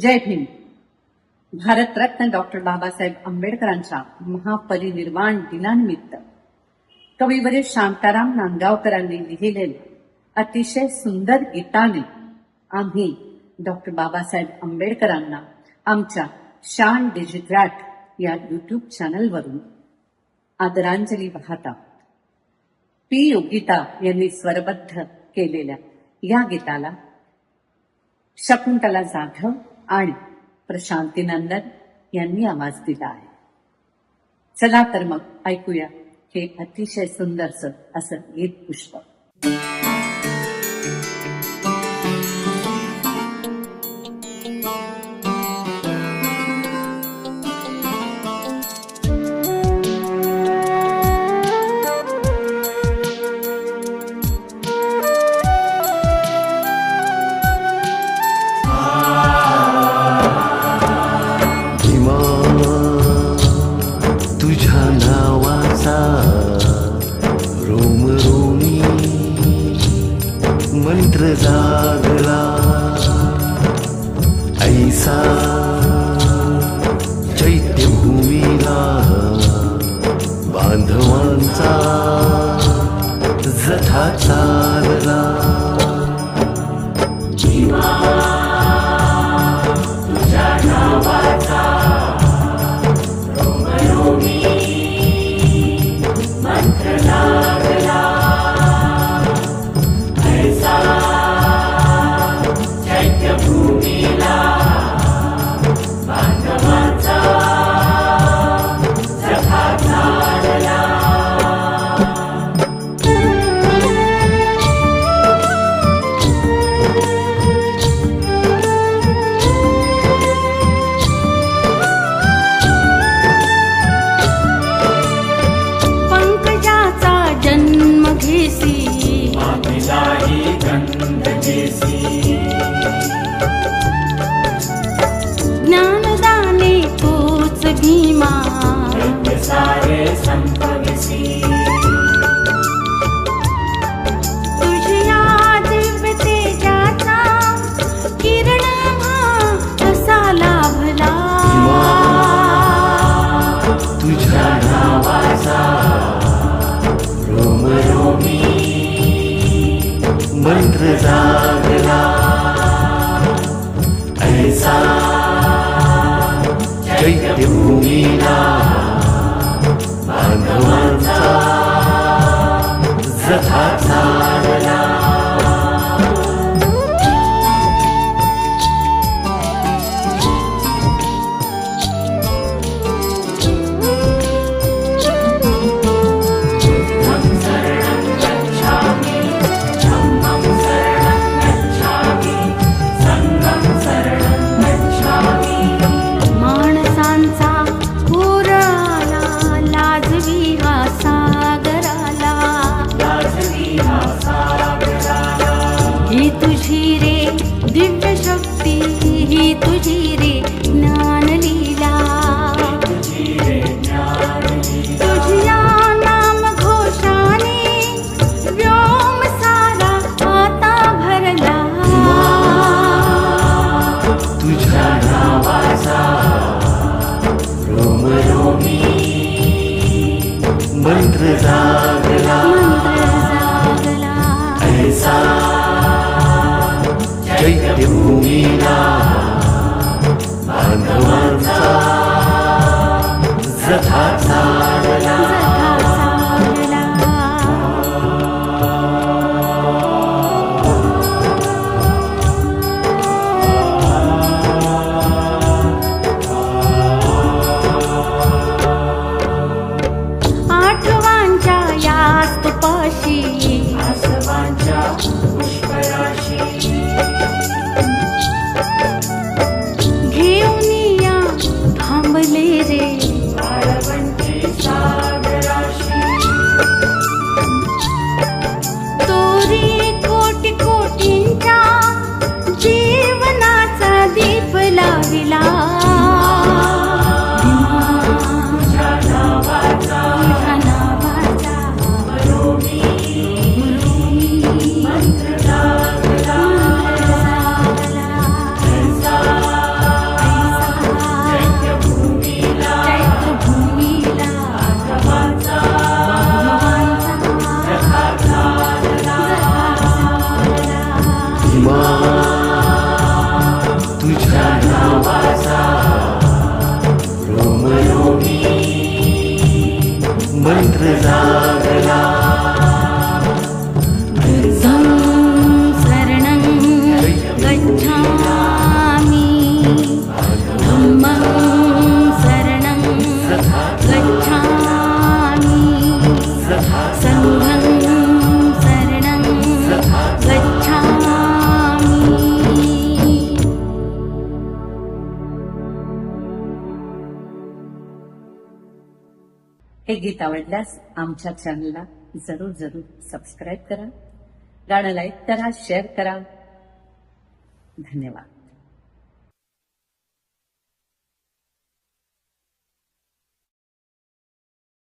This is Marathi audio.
जय भीम. भारतरत्न डॉक्टर बाबासाहेब आंबेडकरांच्या महापरिनिर्वाण दिनानिमित्त कविवर्य शांताराम नांदगावकरांनी लिहिलेले अतिशय सुंदर गीताने आम्ही डॉक्टर बाबासाहेब आंबेडकरांना आमच्या शान डिजिटॅट या युट्यूब चॅनलवरून आदरांजली वाहत आहोत. पी योगिता यांनी स्वरबद्ध केलेल्या या गीताला शकुंतला जाधव आणि प्रशांती नंदन यांनी आवाज दिला आहे. चला तर मग ऐकूया हे अतिशय सुंदरसं असं गीत पुष्प. मंत्र जागला ऐसा चैत्यभूमीला बांधवांचा जथा चालला. तुझ्या नावाचा रोमरोमी मंत्र लागला ऐसा चैत्यभूमीला बांधवांचा जथा चालला. पंकजाचा जन्म घेसी ज्ञानदाने तोच भीमा सारे संपविसी. तुझ्या दिव्य तेजाचा किरण असा लाभला. तुझ्या नावाचा रोमरोमी मंत्र जागला ऐसा चैत्यभूमीला बांधवांचा जथा चालला. माणसांचा पूर आला लाजवी हा सागराला. ही तुझी रे दिव्य शक्ती, ही तुझी रे ज्ञानलीला. तुझ्या नाम घोषाने व्योम सारा आता भरला. तुझ्या नावाचा रोमरोमी मंत्र जागला ऐसा चैत्यभूमीला बांधवांचा जथा चालला. आठवांच्या या स्तूपाशी आसवांच्या पुष्पराशी घेऊन या थांबले रे वाळवंटी मंत्र लागला बुद्धं शरणं गच्छामि धम्मं शरणं गच्छामि संघं शरणं गच्छामि. हे गीत आवडल्यास आमच्या चॅनलला जरूर सबस्क्राईब करा, गाणं लाईक करा, शेअर करा. धन्यवाद.